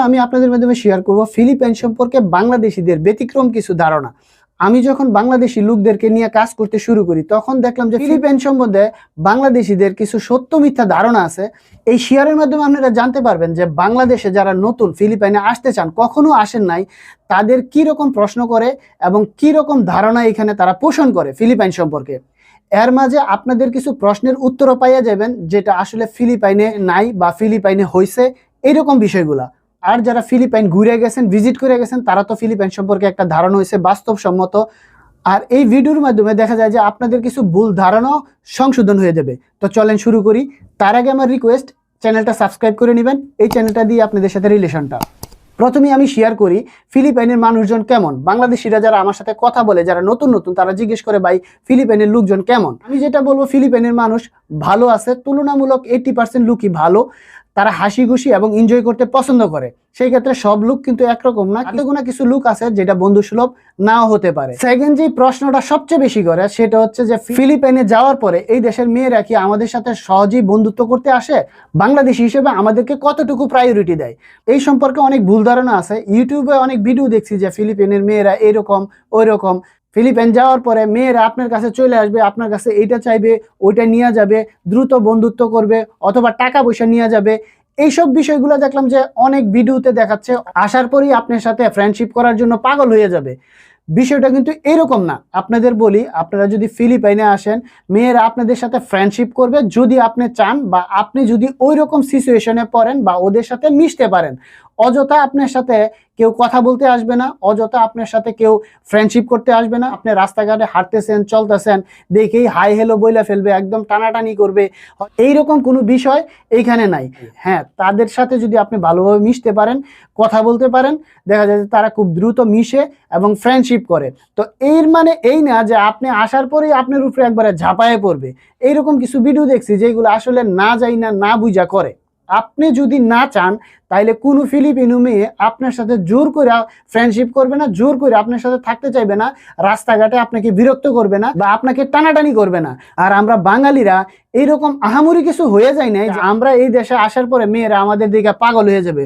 আমি আপনাদের মাধ্যমে শেয়ার করব ফিলিপাইন সম্পর্কে বাংলাদেশিদের ব্যতিক্রম কিছু ধারণা। আমি যখন বাংলাদেশি লোকদেরকে নিয়ে কাজ করতে শুরু করি তখন দেখলাম যে ফিলিপাইন সম্বন্ধে বাংলাদেশিদের কিছু সত্য মিথ্যা ধারণা আছে। এই শেয়ারের মাধ্যমে আপনারা জানতে পারবেন যে বাংলাদেশে যারা নতুন ফিলিপাইনে আসতে চান, কখনো আসেন নাই, তাদের কি রকম প্রশ্ন করে এবং কি রকম ধারণা এখানে তারা পোষণ করে ফিলিপাইন সম্পর্কে। এর মাঝে আপনাদের কিছু প্রশ্নের উত্তরও পাইয়া যাবেন যেটা আসলে ফিলিপাইনে নাই বা ফিলিপাইনে হয়েছে, এইরকম বিষয়গুলা। আর যারা ফিলিপাইন ঘুরে গেছেন, ভিজিট করে গেছেন, তারা তো ফিলিপাইন সম্পর্কে একটা ধারণা হয়েছে বাস্তবসম্মত। আর এই ভিডিওর মাধ্যমে দেখা যায় যে আপনাদের কিছু ভুল ধারণাও সংশোধন হয়ে যাবে। তো চলেন শুরু করি। তার আগে আমার রিকোয়েস্ট, চ্যানেলটা সাবস্ক্রাইব করে নেবেন, এই চ্যানেলটা দিয়ে আপনাদের সাথে রিলেশনটা। প্রথমে আমি শেয়ার করি ফিলিপাইনের মানুষজন কেমন। বাংলাদেশিরা যারা আমার সাথে কথা বলে, যারা নতুন নতুন, তারা জিজ্ঞেস করে ভাই ফিলিপাইনের লোকজন কেমন। আমি যেটা বলবো, ফিলিপাইনের মানুষ ভালো আছে, তুলনামূলক 80% লোকই ভালো। তারা হাসি খুশি এবং এনজয় করতে পছন্দ করে। সেই ক্ষেত্রে সব লোক কিন্তু একরকম না, কিছু লোক আছে যেটা বন্ধুসুলভ নাও হতে পারে। সেকেন্ড যে প্রশ্নটা সবচেয়ে বেশি করে সেটা হচ্ছে যে ফিলিপাইনে যাওয়ার পরে এই দেশের মেয়েরা কি আমাদের সাথে সহজেই বন্ধুত্ব করতে আসে, বাংলাদেশি হিসেবে আমাদেরকে কতটুকু প্রায়োরিটি দেয়। এই সম্পর্কে অনেক ভুল ধারণা আছে। ইউটিউবে অনেক ভিডিও দেখছি যে ফিলিপাইনের মেয়েরা এরকম ওই রকম। ফিলিপাইন যাওয়ার পরে মেয়েরা আপনার কাছে চলে আসবে, আপনার কাছে এইটা চাইবে, ওইটা নিয়ে যাবে, দ্রুত বন্ধুত্ব করবে অথবা টাকা পয়সা নিয়ে যাবে। এইসব বিষয়গুলো দেখলাম যে অনেক ভিডিওতে দেখাচ্ছে। আসার পরেই আপনার সাথে ফ্রেন্ডশিপ করার জন্য পাগল হয়ে যাবে। বিষয়টা কিন্তু এরকম না। আপনাদের বলি, আপনারা যদি ফিলিপাইনে আসেন, মেয়েরা আপনাদের সাথে ফ্রেন্ডশিপ করবে যদি আপনি চান বা আপনি যদি ওই রকম সিচুয়েশনে পড়েন বা ওদের সাথে মিশতে পারেন। অযথা আপনার সাথে কেউ কথা বলতে আসবে না, অযথা আপনার সাথে কেউ ফ্রেন্ডশিপ করতে আসবে না। আপনি রাস্তাঘাটে হাঁটতেছেন, চলতেছেন, দেখেই হাই হ্যালো বইলা ফেলবে, একদম টানাটানি করবে, এইরকম কোনো বিষয় এইখানে নাই। হ্যাঁ, তাদের সাথে যদি আপনি ভালোভাবে মিশতে পারেন, কথা বলতে পারেন, দেখা যায় যে তারা খুব দ্রুত মিশে এবং ফ্রেন্ডশিপ করে। তো এর মানে এই না যে আপনি আসার পরেই আপনার উপরে একবারে ঝাঁপায়ে পড়বে। এইরকম কিছু ভিডিও দেখছি যেগুলো আসলে না যাই না, না বুঝা করে। আপনি যদি না চান তাইলে কোনো ফিলিপিনো মেয়ে আপনার সাথে জোর করে ফ্রেন্ডশিপ করবে না, জোর করে আপনার সাথে থাকতে চাইবে না, রাস্তাঘাটে আপনাকে বিরক্ত করবে না বা আপনাকে টানাটানি করবে না। আর আমরা বাঙালিরা এইরকম আহামরি কিছু হয়ে যায় না যে আমরা এই দেশে আসার পরে মেয়েরা আমাদের দিকে পাগল হয়ে যাবে।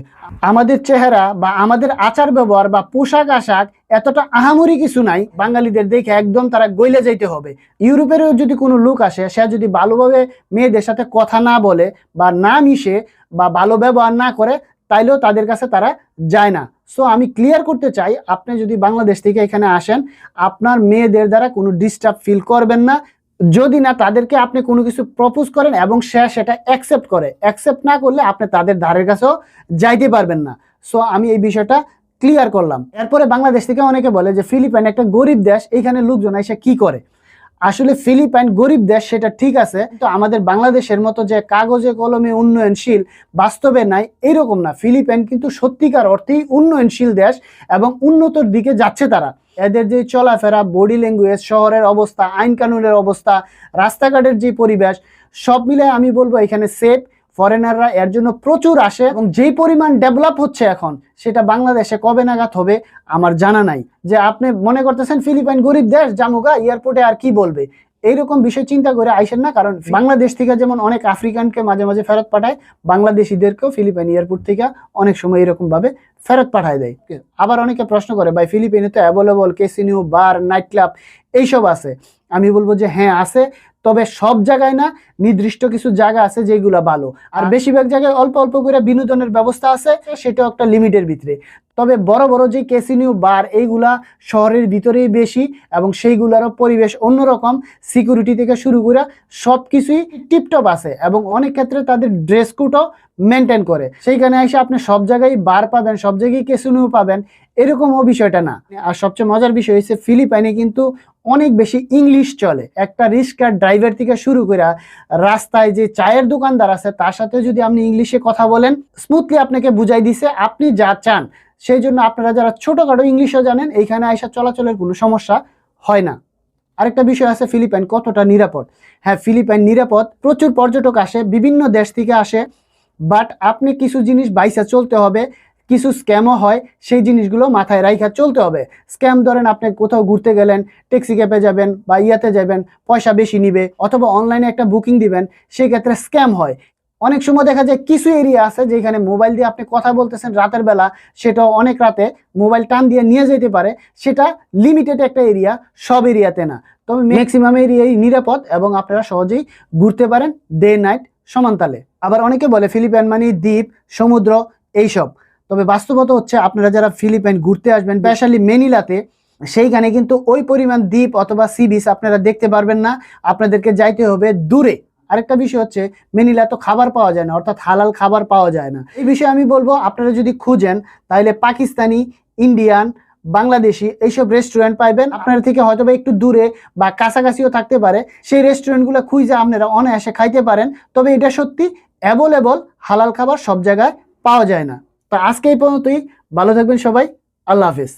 আমাদের চেহারা বা আমাদের আচার ব্যবহার বা পোশাক আশাক এতটা আহামরি কিছু নাই। বাঙালিদের দেখে একদম তারা গইলে যাইতে হবে। ইউরোপেরও যদি কোনো লোক আসে, সে যদি ভালোভাবে মেয়েদের সাথে কথা না বলে বা না মিশে বা ভালো ব্যবহার না করে, তাইলেও তাদের কাছে তারা যায় না। সো আমি ক্লিয়ার করতে চাই, আপনি যদি বাংলাদেশ থেকে এখানে আসেন, আপনার মেয়েদের দ্বারা কোনো ডিস্টার্ব ফিল করবেন না, যদি না তাদেরকে আপনি কোনো কিছু প্রপোজ করেন এবং সে সেটা অ্যাকসেপ্ট করে। অ্যাকসেপ্ট না করলে আপনি তাদের ধারের কাছেও যাইতে পারবেন না। সো আমি এই বিষয়টা ক্লিয়ার করলাম। এরপরে বাংলাদেশ থেকে অনেকে বলে যে ফিলিপাইন একটা গরিব দেশ, এইখানে লোকজন এসে কি করে। আসলে ফিলিপাইন গরিব দেশ সেটা ঠিক আছে, তো আমাদের বাংলাদেশের মতো যে কাগজে কলমে উন্নয়নশীল, বাস্তবে নাই এরকম না। ফিলিপাইন কিন্তু সত্যিকার অর্থেই উন্নয়নশীল দেশ এবং উন্নতর দিকে যাচ্ছে তারা। এদের যে চলাফেরা, বডি ল্যাঙ্গুয়েজ, শহরের অবস্থা, আইন কানুনের অবস্থা, রাস্তাঘাটের যে পরিবেশ, সব মিলে আমি বলবো এখানে সেফ। ফরেনাররা এর জন্য প্রচুর আসে এবং যেই পরিমাণ ডেভেলপ হচ্ছে এখন, সেটা বাংলাদেশে কবে নাগাদ হবে আমার জানা নাই। যে আপনি মনে করতেছেন ফিলিপাইন গরিব দেশ, জামুগা এয়ারপোর্টে আর কি বলবে, এইরকম বিষয় চিন্তা করে আইসেন না। কারণ বাংলাদেশ থেকে যেমন অনেক আফ্রিকানকে মাঝে মাঝে ফেরত পাঠায়, বাংলাদেশিদেরকেও ফিলিপাইন এয়ারপোর্ট থেকে অনেক সময় এরকম ভাবে ফেরত পাঠায় দেয়। আবার অনেকে প্রশ্ন করে ভাই ফিলিপাইনে তো অ্যাভেলেবল ক্যাসিনো, বার, নাইট ক্লাব এইসব আছে। আমি বলবো যে হ্যাঁ আছে, তবে সব জায়গায় না, নির্দিষ্ট কিছু জায়গা আছে যেগুলো ভালো। আর বেশিরভাগ জায়গায় অল্প অল্প করে বিনোদনের ব্যবস্থা আছে, সেটাও একটা লিমিটের ভিতরে। তবে বড় বড় যে ক্যাসিনো, বার, এইগুলা শহরের ভিতরেই বেশি এবং সেইগুলোরও পরিবেশ অন্যরকম। সিকিউরিটি থেকে শুরু করে সব কিছুই টিপটপ আছে এবং অনেক ক্ষেত্রে তাদের ড্রেস কোডও মেনটেন করে। সেইখানে এসে আপনি সব জায়গায় বার পাবেন, সব জায়গায় ক্যাসিনো পাবেন, এরকমও বিষয়টা না। আর সবচেয়ে মজার বিষয় হচ্ছে ফিলিপাইনে কিন্তু অনেক বেশি ইংলিশ চলে। একটা রিক্সার ড্রাইভার থেকে শুরু করে রাস্তায় যে চায়ের দোকানদার আছে, তার সাথে যদি আপনি ইংলিশে কথা বলেন, স্মুথলি আপনাকে বুঝাই দিছে আপনি যা চান। সেই জন্য আপনারা যারা ছোটখাটো ইংলিশও জানেন, এইখানে আইসা চলাচলের কোনো সমস্যা হয় না। আরেকটা বিষয় আছে, ফিলিপাইন কতটা নিরাপদ। হ্যাঁ, ফিলিপাইন নিরাপদ। প্রচুর পর্যটক আসে, বিভিন্ন দেশ থেকে আসে, বাট আপনি কিছু জিনিস বাইসা চলতে হবে। কিছু স্ক্যামও হয়, সেই জিনিসগুলো মাথায় রাইখা চলতে হবে। স্ক্যাম ধরেন, আপনি কোথাও ঘুরতে গেলেন, ট্যাক্সি ক্যাবে যাবেন বা ইয়াতে যাবেন, পয়সা বেশি নিবে, অথবা অনলাইনে একটা বুকিং দিবেন, সেই ক্ষেত্রে স্ক্যাম হয়। অনেক সময় দেখা যায় কিছু এরিয়া আছে যেখানে মোবাইল দিয়ে আপনি কথা বলতেছেন রাতের বেলা, সেটাও অনেক রাতে মোবাইল টান দিয়ে নিয়ে যেতে পারে। সেটা লিমিটেড একটা এরিয়া, সব এরিয়াতে না। তবে ম্যাক্সিমাম এরিয়াই নিরাপদ এবং আপনারা সহজেই ঘুরতে পারেন ডে নাইট সমানতালে। আবার অনেকে বলে ফিলিপাইন মানে দ্বীপ, সমুদ্র, এইসব। তবে বাস্তবতা হচ্ছে আপনারা যারা ফিলিপাইন ঘুরতে আসবেন, স্পেশালি মেনিলাতে, সেইখানে কিন্তু ওই পরিমাণ দ্বীপ অথবা সি বিচ আপনারা দেখতে পারবেন না। আপনাদেরকে যাইতে হবে দূরে। আরেকটা বিষয় হচ্ছে মেনিলা তো খাবার পাওয়া যায় না, অর্থাৎ হালাল খাবার পাওয়া যায় না। এই বিষয়ে আমি বলবো আপনারা যদি খুঁজেন তাহলে পাকিস্তানি, ইন্ডিয়ান, বাংলাদেশি এইসব রেস্টুরেন্ট পাইবেন। আপনার থেকে হয়তো বা একটু দূরে বা কাছাকাছিও থাকতে পারে, সেই রেস্টুরেন্টগুলো খুঁজে আপনারা অনায়াসে খাইতে পারেন। তবে এটা সত্যি অ্যাভেলেবল, হালাল খাবার সব জায়গায় পাওয়া যায় না। তো আজকে এই পর্যন্তই। ভালো থাকবেন সবাই। আল্লাহ হাফেজ।